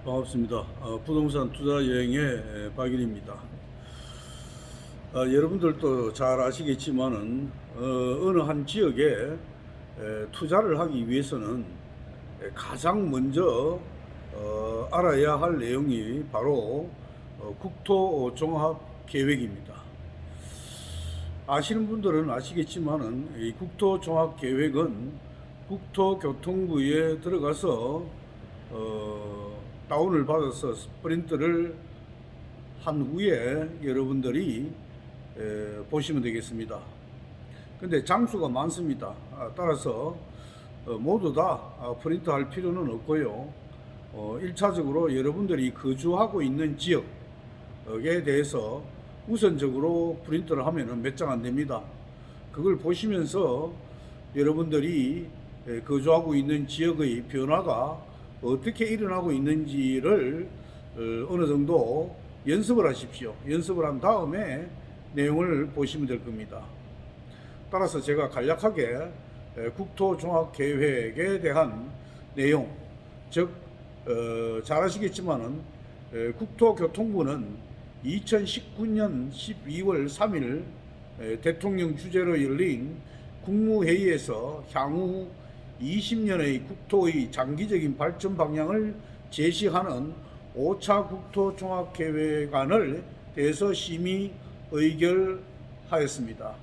반갑습니다. 부동산 투자 여행의 박일입니다. 여러분들도 잘 아시겠지만은 어느 한 지역에 투자를 하기 위해서는 가장 먼저 알아야 할 내용이 바로 국토종합 계획입니다. 아시는 분들은 아시겠지만은 이 국토종합 계획은 국토교통부에 들어가서 다운을 받아서 프린트를 한 후에 여러분들이 보시면 되겠습니다. 근데 장수가 많습니다. 따라서 모두 다 프린트 할 필요는 없고요. 1차적으로 여러분들이 거주하고 있는 지역에 대해서 우선적으로 프린트를 하면 몇 장 안 됩니다. 그걸 보시면서 여러분들이 거주하고 있는 지역의 변화가 어떻게 일어나고 있는지를 어느 정도 연습을 하십시오. 연습을 한 다음에 내용을 보시면 될 겁니다. 따라서 제가 간략하게 국토종합계획에 대한 내용, 즉 잘 아시겠지만은 국토교통부는 2019년 12월 3일 대통령 주재로 열린 국무회의에서 향후 20년의 국토의 장기적인 발전 방향을 제시하는 5차 국토종합계획안을 대해서 심의 의결하였습니다.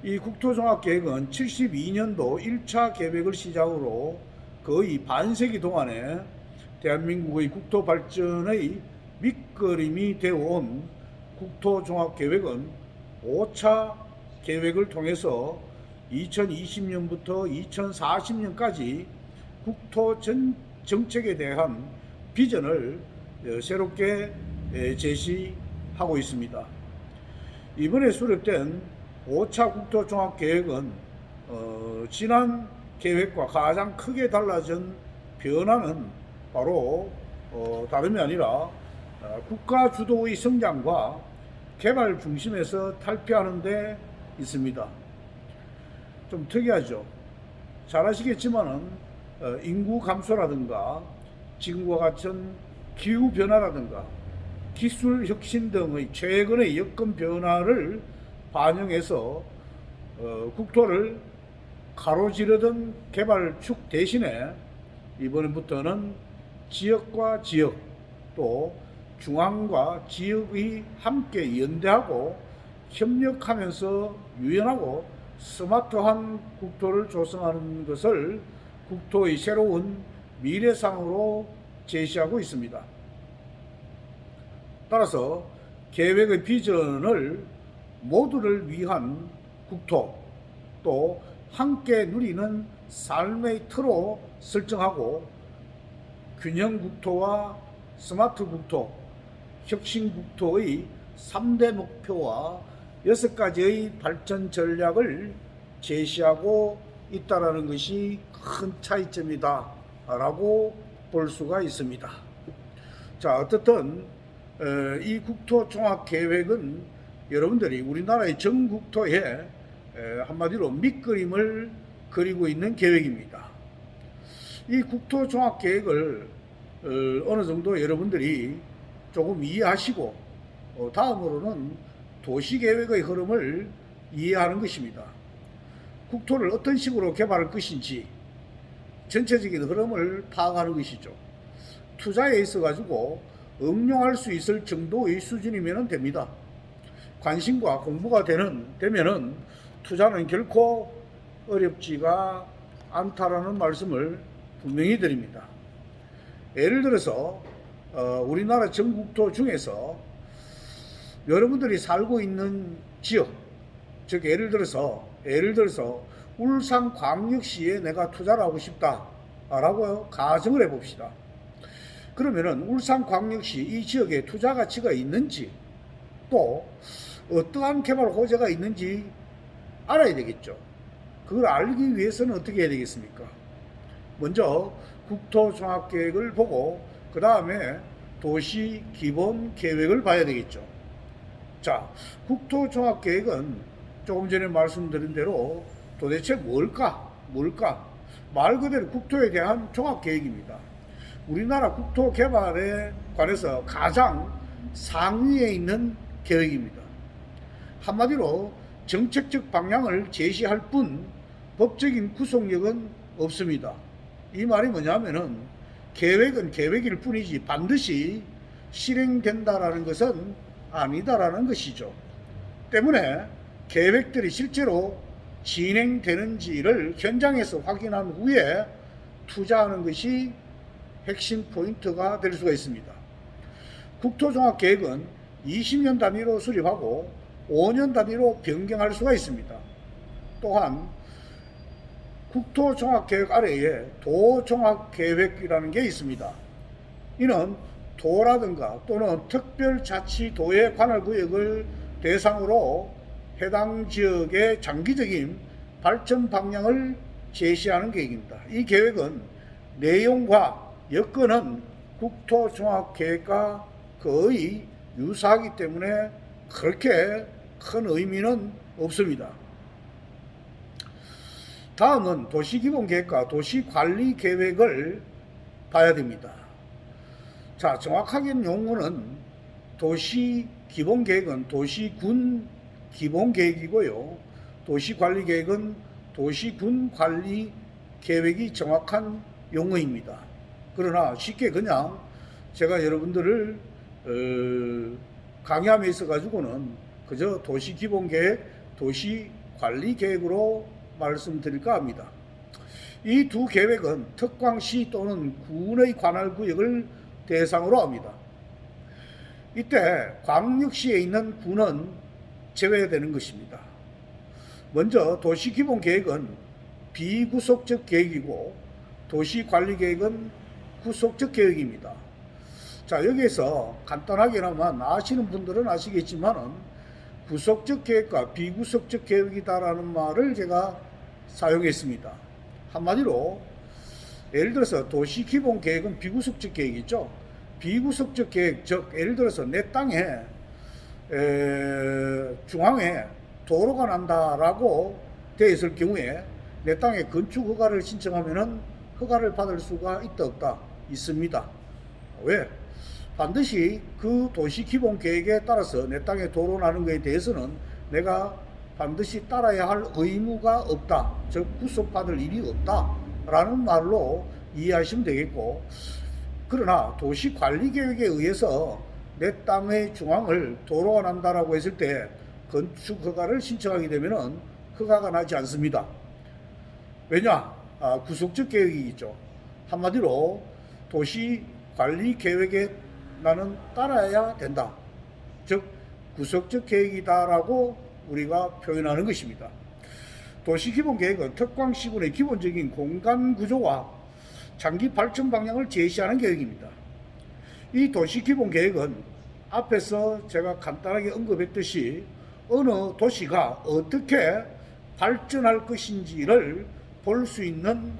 이 국토종합계획은 72년도 1차 계획을 시작으로 거의 반세기 동안에 대한민국의 국토 발전의 밑거름이 되어온 국토종합계획은 5차 계획을 통해서 2020년부터 2040년까지 국토 정책에 대한 비전을 새롭게 제시하고 있습니다. 이번에 수립된 5차 국토종합계획은 지난 계획과 가장 크게 달라진 변화는 바로 다름이 아니라 국가 주도의 성장과 개발 중심에서 탈피하는 데 있습니다. 좀 특이하죠. 잘 아시겠지만은 인구 감소라든가 지금과 같은 기후 변화라든가 기술 혁신 등의 최근의 여건 변화를 반영해서 국토를 가로지르던 개발축 대신에 이번부터는 지역과 지역 또 중앙과 지역이 함께 연대하고 협력하면서 유연하고 스마트한 국토를 조성하는 것을 국토의 새로운 미래상으로 제시하고 있습니다. 따라서 계획의 비전을 모두를 위한 국토 또 함께 누리는 삶의 틀로 설정하고 균형 국토와 스마트 국토, 혁신 국토의 3대 목표와 6가지의 발전 전략을 제시하고 있다는 것이 큰 차이점이다 라고 볼 수가 있습니다. 자, 어떻든 이 국토종합계획은 여러분들이 우리나라의 전 국토에 한마디로 밑그림을 그리고 있는 계획입니다. 이 국토종합계획을 어느 정도 여러분들이 조금 이해하시고 다음으로는 도시계획의 흐름을 이해하는 것입니다. 국토를 어떤 식으로 개발할 것인지 전체적인 흐름을 파악하는 것이죠. 투자에 있어 가지고 응용할 수 있을 정도의 수준이면 됩니다. 관심과 공부가 되면은 투자는 결코 어렵지가 않다라는 말씀을 분명히 드립니다. 예를 들어서 우리나라 전국토 중에서 여러분들이 살고 있는 지역, 즉 예를 들어서 울산광역시에 내가 투자를 하고 싶다라고 가정을 해봅시다. 그러면은 울산광역시 이 지역에 투자 가치가 있는지 또 어떠한 개발 호재가 있는지 알아야 되겠죠. 그걸 알기 위해서는 어떻게 해야 되겠습니까? 먼저 국토종합계획을 보고 그 다음에 도시 기본 계획을 봐야 되겠죠. 자, 국토종합계획은 조금 전에 말씀드린 대로 도대체 뭘까? 말 그대로 국토에 대한 종합계획입니다. 우리나라 국토 개발에 관해서 가장 상위에 있는 계획입니다. 한마디로 정책적 방향을 제시할 뿐 법적인 구속력은 없습니다. 이 말이 뭐냐면은 계획은 계획일 뿐이지 반드시 실행된다라는 것은 아니다라는 것이죠. 때문에 계획들이 실제로 진행되는지를 현장에서 확인한 후에 투자하는 것이 핵심 포인트가 될 수가 있습니다. 국토종합계획은 20년 단위로 수립하고 5년 단위로 변경할 수가 있습니다. 또한 국토종합계획 아래에 도종합계획이라는 게 있습니다. 이는 도라든가 또는 특별자치도의 관할구역을 대상으로 해당 지역의 장기적인 발전 방향을 제시하는 계획입니다. 이 계획은 내용과 여건은 국토종합계획과 거의 유사하기 때문에 그렇게 큰 의미는 없습니다. 다음은 도시기본계획과 도시관리계획을 봐야 됩니다. 자, 정확하게 용어는 도시기본계획은 도시군 기본계획이고요. 도시관리계획은 도시군관리계획이 정확한 용어입니다. 그러나 쉽게 그냥 제가 여러분들을 강의함에 있어 가지고는 그저 도시기본계획, 도시관리계획으로 말씀드릴까 합니다. 이 두 계획은 특광시 또는 군의 관할구역을 대상으로 합니다. 이때 광역시에 있는 군은 제외되는 것입니다. 먼저 도시기본계획은 비구속적 계획이고 도시관리계획은 구속적 계획입니다. 자, 여기에서 간단하게나마 아시는 분들은 아시겠지만은 구속적 계획과 비구속적 계획이다라는 말을 제가 사용했습니다. 한마디로 예를 들어서 도시기본계획은 비구속적 계획이죠. 비구속적 계획, 즉 예를 들어서 내 땅에 중앙에 도로가 난다라고 되어 있을 경우에 내 땅에 건축 허가를 신청하면은 허가를 받을 수가 있다 없다? 있습니다. 왜? 반드시 그 도시기본계획에 따라서 내 땅에 도로 나는 것에 대해서는 내가 반드시 따라야 할 의무가 없다. 즉 구속받을 일이 없다 라는 말로 이해하시면 되겠고, 그러나 도시관리계획에 의해서 내 땅의 중앙을 도로가 난다라고 했을 때 건축 허가를 신청하게 되면은 허가가 나지 않습니다. 왜냐? 구속적 계획이 있죠. 한마디로 도시관리계획에 나는 따라야 된다. 즉 구속적 계획이다라고 우리가 표현하는 것입니다. 도시기본계획은 특광시군의 기본적인 공간구조와 장기 발전 방향을 제시하는 계획입니다. 이 도시기본계획은 앞에서 제가 간단하게 언급했듯이 어느 도시가 어떻게 발전할 것인지를 볼 수 있는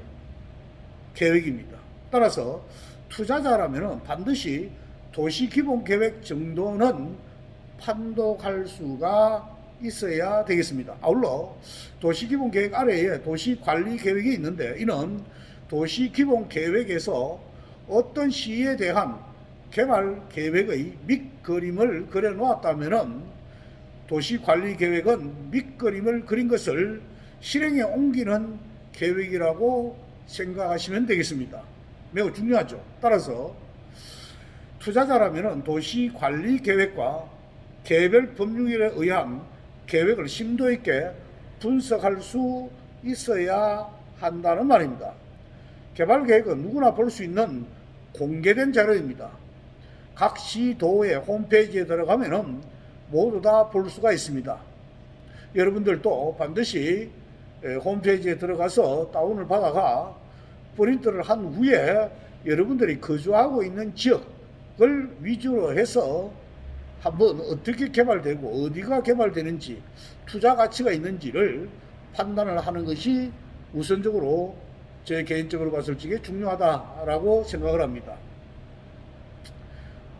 계획입니다. 따라서 투자자라면 반드시 도시기본계획 정도는 판독할 수가 있어야 되겠습니다. 아울러 도시기본계획 아래에 도시관리계획이 있는데 이는 도시기본계획에서 어떤 시에 대한 개발계획의 밑그림을 그려놓았다면 도시관리계획은 밑그림을 그린 것을 실행에 옮기는 계획이라고 생각하시면 되겠습니다. 매우 중요하죠. 따라서 투자자라면 도시관리계획과 개별 법률에 의한 계획을 심도 있게 분석할 수 있어야 한다는 말입니다. 개발계획은 누구나 볼 수 있는 공개된 자료입니다. 각 시도의 홈페이지에 들어가면 모두 다 볼 수가 있습니다. 여러분들도 반드시 홈페이지에 들어가서 다운을 받아가 프린트를 한 후에 여러분들이 거주하고 있는 지역을 위주로 해서 한번 어떻게 개발되고 어디가 개발되는지 투자 가치가 있는지를 판단을 하는 것이 우선적으로 제 개인적으로 봤을 적에 중요하다라고 생각을 합니다.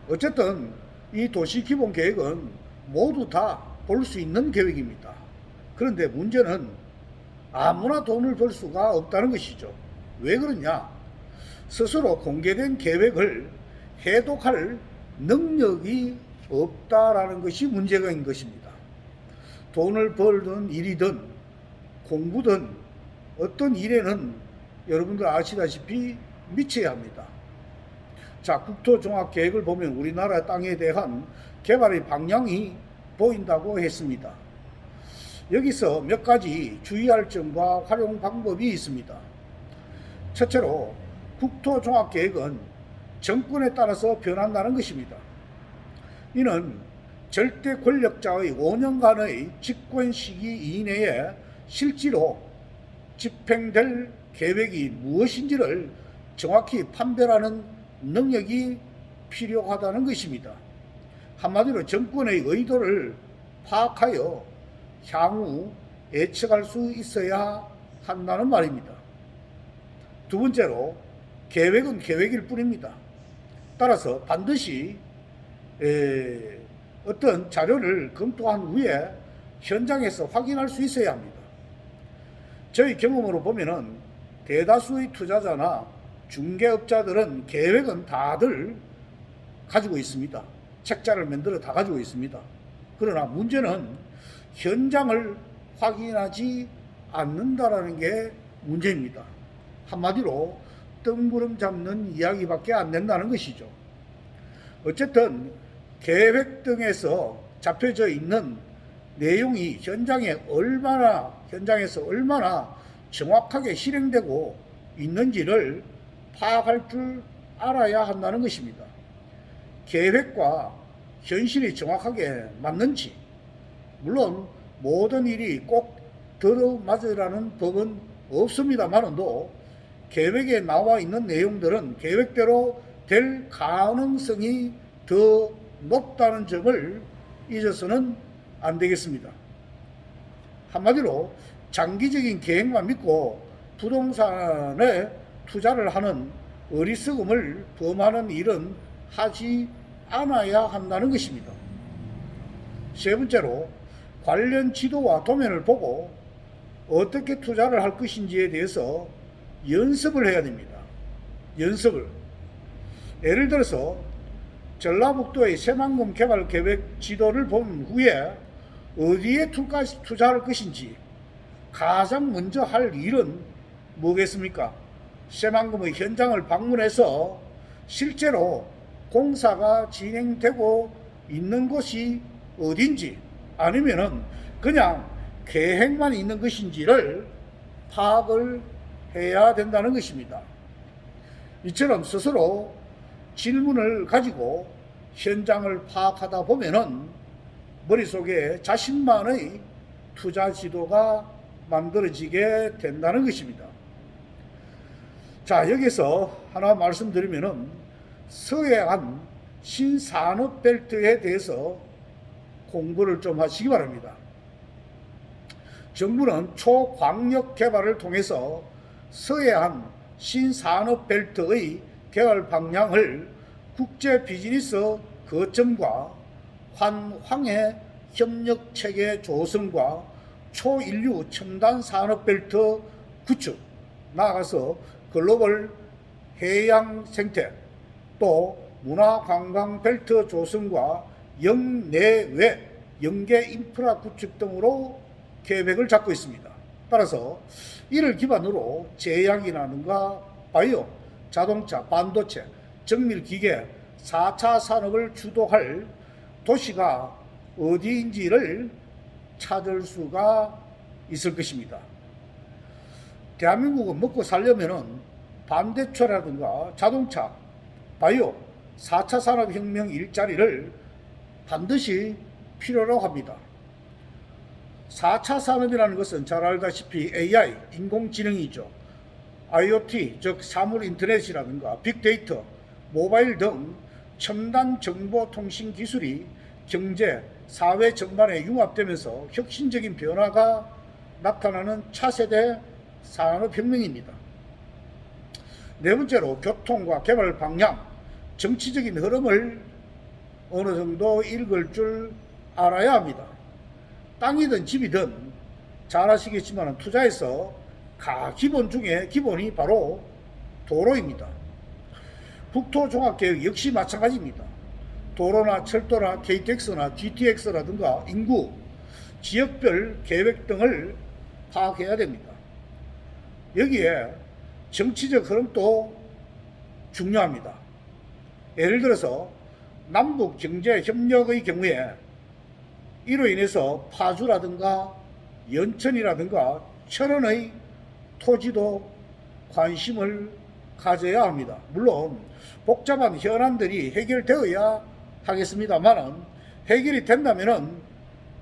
어쨌든 이 도시기본계획은 모두 다 볼 수 있는 계획입니다. 그런데 문제는 아무나 돈을 벌 수가 없다는 것이죠. 왜 그러냐? 스스로 공개된 계획을 해독할 능력이 없다라는 것이 문제인 것입니다. 돈을 벌든 일이든 공부든 어떤 일에는 여러분들 아시다시피 미쳐야 합니다. 자, 국토종합계획을 보면 우리나라 땅에 대한 개발의 방향이 보인다고 했습니다. 여기서 몇 가지 주의할 점과 활용 방법이 있습니다. 첫째로 국토종합계획은 정권에 따라서 변한다는 것입니다. 이는 절대 권력자의 5년간의 집권 시기 이내에 실제로 집행될 계획이 무엇인지를 정확히 판별하는 능력이 필요하다는 것입니다. 한마디로 정권의 의도를 파악하여 향후 예측할 수 있어야 한다는 말입니다. 두 번째로 계획은 계획일 뿐입니다. 따라서 반드시 어떤 자료를 검토한 후에 현장에서 확인할 수 있어야 합니다. 저희 경험으로 보면은 대다수의 투자자나 중개업자들은 계획은 다들 가지고 있습니다. 책자를 만들어 다 가지고 있습니다. 그러나 문제는 현장을 확인하지 않는다라는 게 문제입니다. 한마디로 뜬구름 잡는 이야기밖에 안 된다는 것이죠. 어쨌든 계획 등에서 잡혀져 있는 내용이 현장에서 얼마나 정확하게 실행되고 있는지를 파악할 줄 알아야 한다는 것입니다. 계획과 현실이 정확하게 맞는지, 물론 모든 일이 꼭 들어맞으라는 법은 없습니다만도 계획에 나와 있는 내용들은 계획대로 될 가능성이 더 높다는 점을 잊어서는 안 되겠습니다. 한마디로 장기적인 계획만 믿고 부동산에 투자를 하는 어리석음을 범하는 일은 하지 않아야 한다는 것입니다. 세 번째로 관련 지도와 도면을 보고 어떻게 투자를 할 것인지에 대해서 연습을 해야 됩니다. 연습을. 예를 들어서 전라북도의 새만금 개발 계획 지도를 본 후에 어디에 투자할 것인지 가장 먼저 할 일은 뭐겠습니까? 새만금의 현장을 방문해서 실제로 공사가 진행되고 있는 곳이 어딘지, 아니면은 그냥 계획만 있는 것인지를 파악을 해야 된다는 것입니다. 이처럼 스스로 질문을 가지고 현장을 파악하다 보면은 머릿속에 자신만의 투자 지도가 만들어지게 된다는 것입니다. 자, 여기서 하나 말씀드리면은 서해안 신산업벨트에 대해서 공부를 좀 하시기 바랍니다. 정부는 초광역 개발을 통해서 서해안 신산업벨트의 개발 방향을 국제 비즈니스 거점과 환황의 협력체계 조성과 초인류 첨단 산업벨트 구축, 나아가서 글로벌 해양 생태, 또 문화관광벨트 조성과 영내외 연계 인프라 구축 등으로 계획을 잡고 있습니다. 따라서 이를 기반으로 제약이라든가 바이오, 자동차, 반도체, 정밀기계, 4차 산업을 주도할 도시가 어디인지를 찾을 수가 있을 것입니다. 대한민국은 먹고 살려면은 반대초라든가 자동차, 바이오, 4차 산업혁명 일자리를 반드시 필요로 합니다. 4차 산업이라는 것은 잘 알다시피 AI, 인공지능이죠. IoT, 즉 사물인터넷이라든가 빅데이터, 모바일 등 첨단 정보통신 기술이 경제, 사회 전반에 융합되면서 혁신적인 변화가 나타나는 차세대 산업혁명입니다. 네 번째로 교통과 개발 방향, 정치적인 흐름을 어느 정도 읽을 줄 알아야 합니다. 땅이든 집이든 잘 아시겠지만 투자에서 기본 중에 기본이 바로 도로입니다. 국토종합계획 역시 마찬가지입니다. 도로나 철도나 KTX나 GTX라든가 인구, 지역별 계획 등을 파악해야 됩니다. 여기에 정치적 흐름도 중요합니다. 예를 들어서 남북 경제 협력의 경우에 이로 인해서 파주라든가 연천이라든가 철원의 토지도 관심을 가져야 합니다. 물론 복잡한 현안들이 해결되어야 하겠습니다만은 해결이 된다면은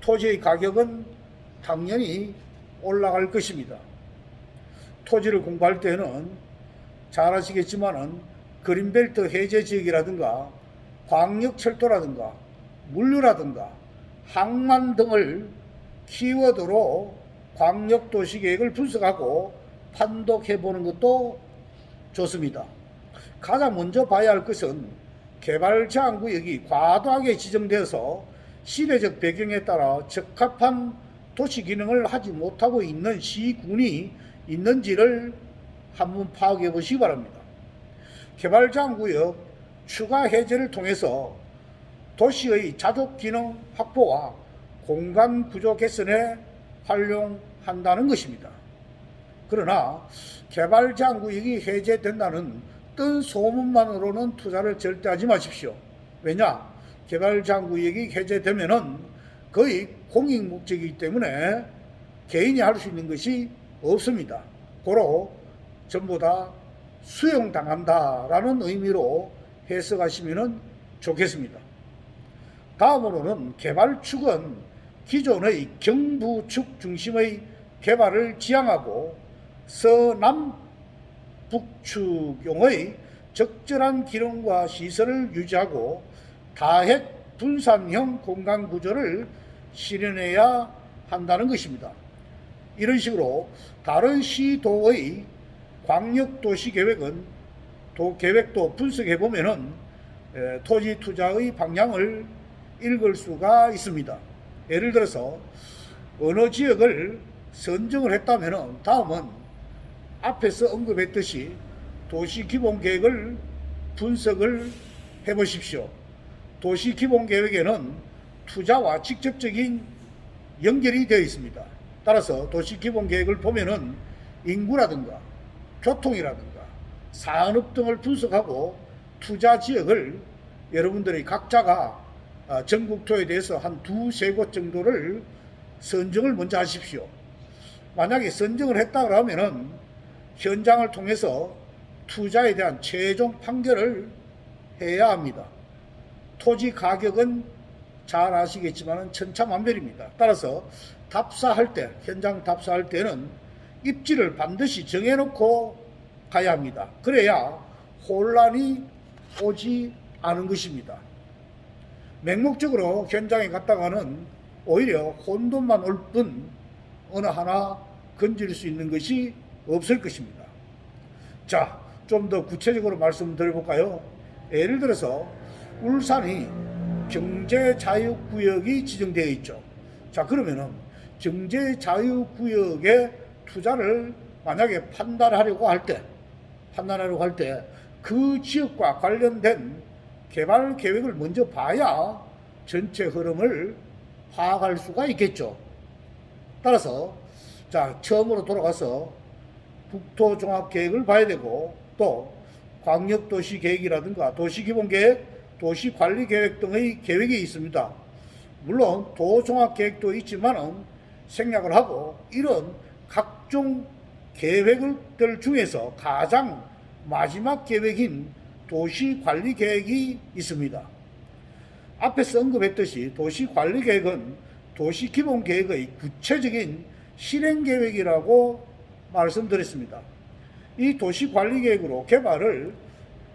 토지의 가격은 당연히 올라갈 것입니다. 토지를 공부할 때는 잘 아시겠지만은 그린벨트 해제 지역이라든가 광역철도라든가 물류라든가 항만 등을 키워드로 광역도시계획을 분석하고 판독해보는 것도 좋습니다. 가장 먼저 봐야 할 것은 개발 제한구역이 과도하게 지정되어서 시대적 배경에 따라 적합한 도시 기능을 하지 못하고 있는 시군이 있는지를 한번 파악해 보시기 바랍니다. 개발 제한구역 추가 해제를 통해서 도시의 자족 기능 확보와 공간 구조 개선에 활용한다는 것입니다. 그러나 개발 제한구역이 해제된다는 뜬 소문만으로는 투자를 절대 하지 마십시오. 왜냐? 개발 제한구역이 해제되면은 거의 공익 목적이기 때문에 개인이 할 수 있는 것이 없습니다. 고로 전부 다 수용당한다라는 의미로 해석하시면 좋겠습니다. 다음으로는 개발축은 기존의 경부축 중심의 개발을 지향하고 서남북축용의 적절한 기능과 시설을 유지하고 다핵 분산형 공간 구조를 실현해야 한다는 것입니다. 이런 식으로 다른 시도의 광역도시계획은 계획도 분석해 보면은 토지 투자의 방향을 읽을 수가 있습니다. 예를 들어서 어느 지역을 선정을 했다면 다음은 앞에서 언급했듯이 도시기본계획을 분석을 해보십시오. 도시기본계획에는 투자와 직접적인 연결이 되어 있습니다. 따라서 도시기본계획을 보면은 인구라든가 교통이라든가 산업 등을 분석하고 투자 지역을 여러분들이 각자가 전국토에 대해서 한 두세 곳 정도를 선정을 먼저 하십시오. 만약에 선정을 했다 그러면은 현장을 통해서 투자에 대한 최종 판결을 해야 합니다. 토지 가격은 잘 아시겠지만 천차만별입니다. 따라서 답사할 때, 현장 답사할 때는 입지를 반드시 정해놓고 가야 합니다. 그래야 혼란이 오지 않은 것입니다. 맹목적으로 현장에 갔다가는 오히려 혼돈만 올 뿐 어느 하나 건질 수 있는 것이 없을 것입니다. 자, 좀 더 구체적으로 말씀드려볼까요? 예를 들어서 울산이 경제자유구역이 지정되어 있죠. 자, 그러면은 경제자유구역에 투자를 만약에 판단하려고 할 때 그 지역과 관련된 개발 계획을 먼저 봐야 전체 흐름을 파악할 수가 있겠죠. 따라서 자, 처음으로 돌아가서 국토종합계획을 봐야 되고 또 광역도시계획이라든가 도시기본계획, 도시관리계획 등의 계획이 있습니다. 물론 도종합계획도 있지만 생략을 하고 이런 각종 계획들 중에서 가장 마지막 계획인 도시관리계획이 있습니다. 앞에서 언급했듯이 도시관리계획은 도시기본계획의 구체적인 실행계획이라고 말씀드렸습니다. 이 도시관리계획으로 개발을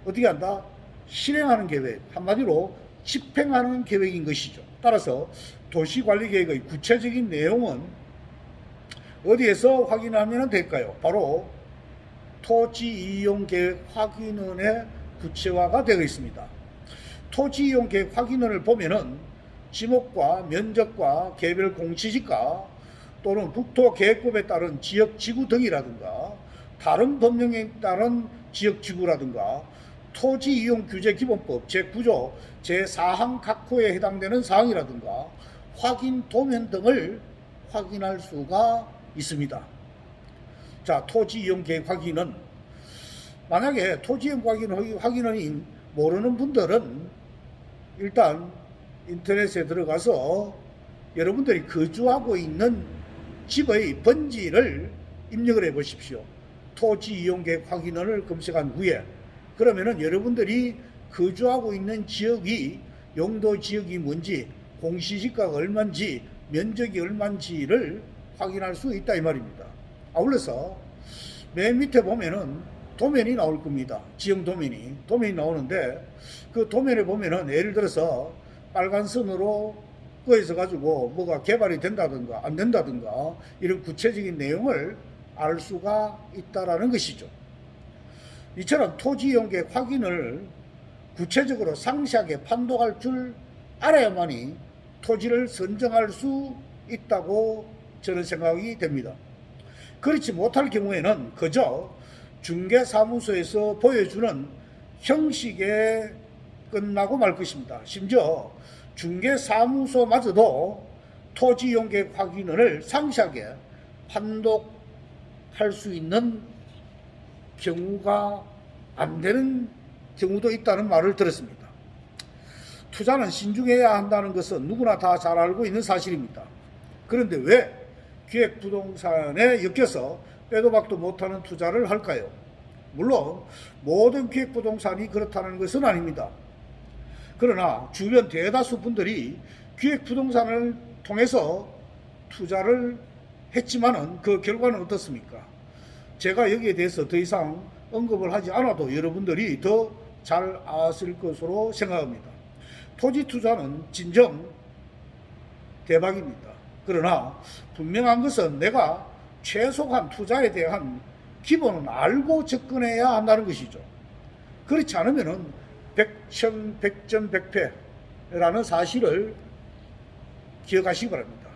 어떻게 한다? 실행하는 계획, 한마디로 집행하는 계획인 것이죠. 따라서 도시관리계획의 구체적인 내용은 어디에서 확인하면 될까요? 바로 토지이용계획 확인원에 구체화가 되어 있습니다. 토지이용계획 확인원을 보면은 지목과 면적과 개별 공시지가 또는 국토계획법에 따른 지역지구 등이라든가 다른 법령에 따른 지역지구라든가 토지이용규제기본법 제9조 제4항 각호에 해당되는 사항이라든가 확인 도면 등을 확인할 수가 있습니다. 자, 토지이용계획 확인은 만약에 토지이용 확인을 모르는 분들은 일단 인터넷에 들어가서 여러분들이 거주하고 있는 집의 번지를 입력을 해 보십시오. 토지이용계획 확인을 검색한 후에 그러면은 여러분들이 거주하고 있는 지역이 용도 지역이 뭔지 공시지가가 얼마인지 면적이 얼마인지를 확인할 수 있다 이 말입니다. 아울러서 맨 밑에 보면은 도면이 나올 겁니다. 지형 도면이 나오는데 그 도면에 보면은 예를 들어서 빨간 선으로 끄어서 가지고 뭐가 개발이 된다든가 안 된다든가 이런 구체적인 내용을 알 수가 있다라는 것이죠. 이처럼 토지이용계획 확인을 구체적으로 상세하게 판독할 줄 알아야만이 토지를 선정할 수 있다고 저는 생각이 됩니다. 그렇지 못할 경우에는 그저 중개사무소에서 보여주는 형식에 끝나고 말 것입니다. 심지어 중개사무소마저도 토지이용계획 확인을 상세하게 판독할 수 있는 경우가 안 되는 경우도 있다는 말을 들었습니다. 투자는 신중해야 한다는 것은 누구나 다 잘 알고 있는 사실입니다. 그런데 왜 기획부동산에 엮여서 빼도 박도 못하는 투자를 할까요? 물론 모든 기획부동산이 그렇다는 것은 아닙니다. 그러나 주변 대다수 분들이 기획부동산을 통해서 투자를 했지만은 그 결과는 어떻습니까? 제가 여기에 대해서 더 이상 언급을 하지 않아도 여러분들이 더 잘 아실 것으로 생각합니다. 토지 투자는 진정 대박입니다. 그러나 분명한 것은 내가 최소한 투자에 대한 기본은 알고 접근해야 한다는 것이죠. 그렇지 않으면은 백전백패라는 사실을 기억하시기 바랍니다.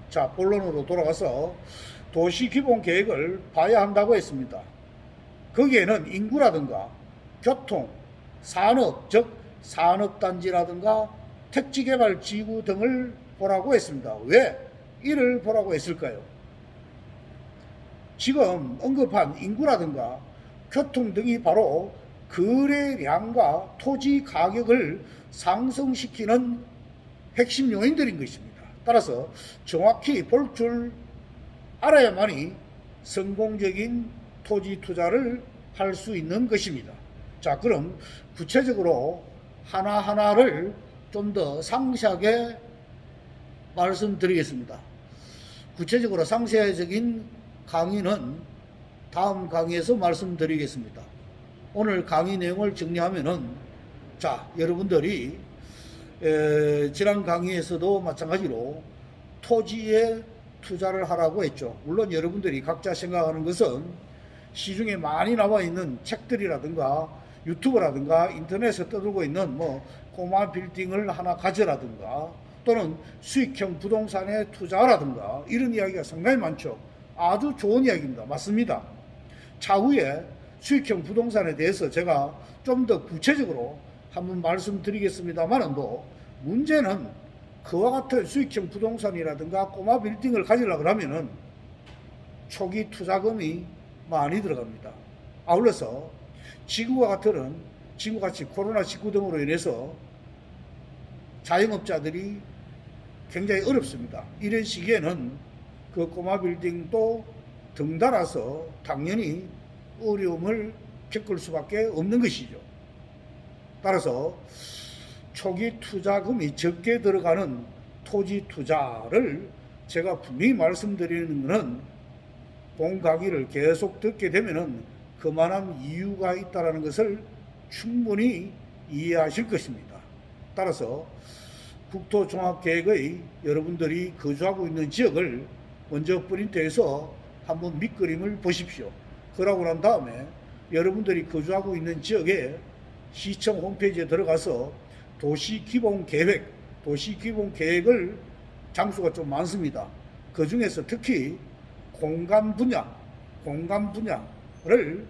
자, 본론으로 돌아가서 도시기본계획을 봐야 한다고 했습니다. 거기에는 인구라든가 교통, 산업, 즉 산업단지라든가 택지개발지구 등을 보라고 했습니다. 왜 이를 보라고 했을까요? 지금 언급한 인구라든가 교통 등이 바로 거래량과 토지 가격을 상승시키는 핵심 요인들인 것입니다. 따라서 정확히 볼 줄 알아야만이 성공적인 토지 투자를 할 수 있는 것입니다. 자, 그럼 구체적으로 하나하나를 좀 더 상세하게 말씀드리겠습니다. 구체적으로 상세적인 강의는 다음 강의에서 말씀드리겠습니다. 오늘 강의 내용을 정리하면은, 자, 여러분들이 지난 강의에서도 마찬가지로 토지에 투자를 하라고 했죠. 물론 여러분들이 각자 생각하는 것은 시중에 많이 나와 있는 책들이라든가 유튜브라든가 인터넷에 떠들고 있는 뭐 꼬마 빌딩을 하나 가져라든가 또는 수익형 부동산에 투자라든가 이런 이야기가 상당히 많죠. 아주 좋은 이야기입니다. 맞습니다. 차후에 수익형 부동산에 대해서 제가 좀 더 구체적으로 한번 말씀드리겠습니다만은 문제는 그와 같은 수익형 부동산이라든가 꼬마 빌딩을 가지려고 하면은 초기 투자금이 많이 들어갑니다. 아울러서 지금같이 코로나19 등으로 인해서 자영업자들이 굉장히 어렵습니다. 이런 시기에는 그 꼬마 빌딩도 덩달아서 당연히 어려움을 겪을 수밖에 없는 것이죠. 따라서 초기 투자금이 적게 들어가는 토지 투자를 제가 분명히 말씀드리는 것은 본 강의를 계속 듣게 되면은 그만한 이유가 있다는 것을 충분히 이해하실 것입니다. 따라서 국토종합계획의 여러분들이 거주하고 있는 지역을 먼저 프린트해서 한번 밑그림을 보십시오. 그러고 난 다음에 여러분들이 거주하고 있는 지역에 시청 홈페이지에 들어가서 도시기본계획을 장수가 좀 많습니다. 그 중에서 특히 공간 분야를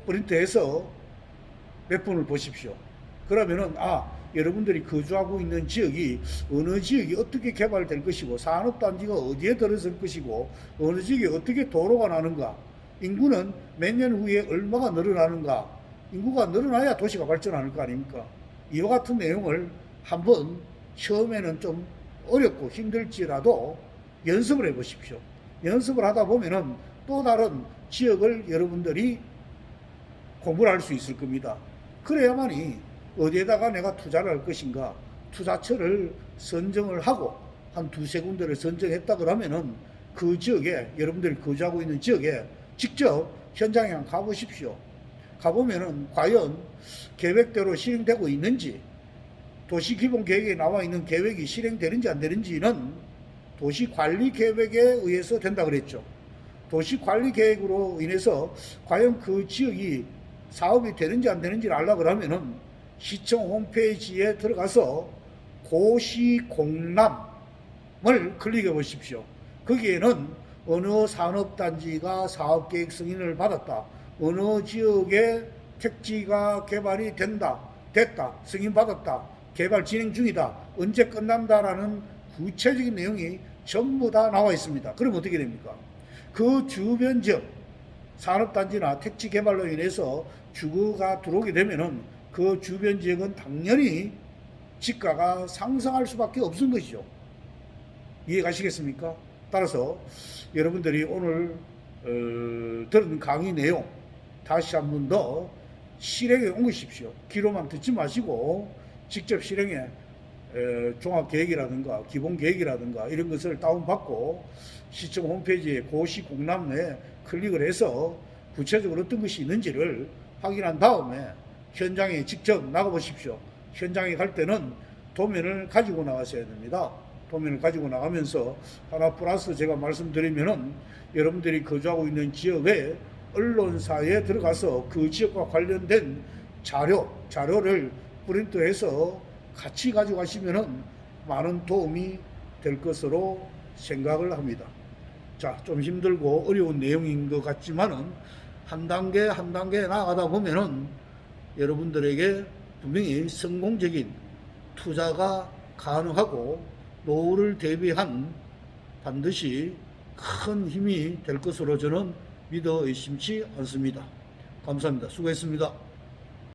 프린트해서 몇 번을 보십시오. 그러면은 여러분들이 거주하고 있는 지역이 어느 지역이 어떻게 개발될 것이고 산업단지가 어디에 들어설 것이고 어느 지역에 어떻게 도로가 나는가, 인구는 몇 년 후에 얼마가 늘어나는가, 인구가 늘어나야 도시가 발전하는 거 아닙니까? 이와 같은 내용을 한번 처음에는 좀 어렵고 힘들지라도 연습을 해 보십시오. 연습을 하다 보면은 또 다른 지역을 여러분들이 공부를 할 수 있을 겁니다. 그래야만이 어디에다가 내가 투자를 할 것인가, 투자처를 선정을 하고 한 두세 군데를 선정했다 그러면은 그 지역에, 여러분들이 거주하고 있는 지역에 직접 현장에 한번 가보십시오. 가보면은 과연 계획대로 실행되고 있는지, 도시기본계획에 나와 있는 계획이 실행되는지 안 되는지는 도시관리계획에 의해서 된다 그랬죠. 도시관리계획으로 인해서 과연 그 지역이 사업이 되는지 안 되는지를 알려고 그러면은 시청 홈페이지에 들어가서 고시공람을 클릭해 보십시오. 거기에는 어느 산업단지가 사업계획 승인을 받았다, 어느 지역에 택지가 개발이 됐다, 승인받았다, 개발 진행 중이다, 언제 끝난다라는 구체적인 내용이 전부 다 나와 있습니다. 그럼 어떻게 됩니까? 그 주변 지역, 산업단지나 택지 개발로 인해서 주거가 들어오게 되면은 그 주변 지역은 당연히 집가가 상승할 수밖에 없는 것이죠. 이해가시겠습니까? 따라서 여러분들이 오늘 들은 강의 내용 다시 한 번 더 실행에 옮기십시오. 귀로만 듣지 마시고 직접 실행에 종합계획이라든가 기본계획이라든가 이런 것을 다운받고 시청 홈페이지에 고시공람에 클릭을 해서 구체적으로 어떤 것이 있는지를 확인한 다음에 현장에 직접 나가보십시오. 현장에 갈 때는 도면을 가지고 나가셔야 됩니다. 도면을 가지고 나가면서 하나 플러스 제가 말씀드리면은 여러분들이 거주하고 있는 지역의 언론사에 들어가서 그 지역과 관련된 자료를 프린트해서 같이 가지고 가시면은 많은 도움이 될 것으로 생각을 합니다. 자, 좀 힘들고 어려운 내용인 것 같지만은 한 단계 한 단계 나아가다 보면은 여러분들에게 분명히 성공적인 투자가 가능하고 노후를 대비한 반드시 큰 힘이 될 것으로 저는 믿어 의심치 않습니다. 감사합니다. 수고했습니다.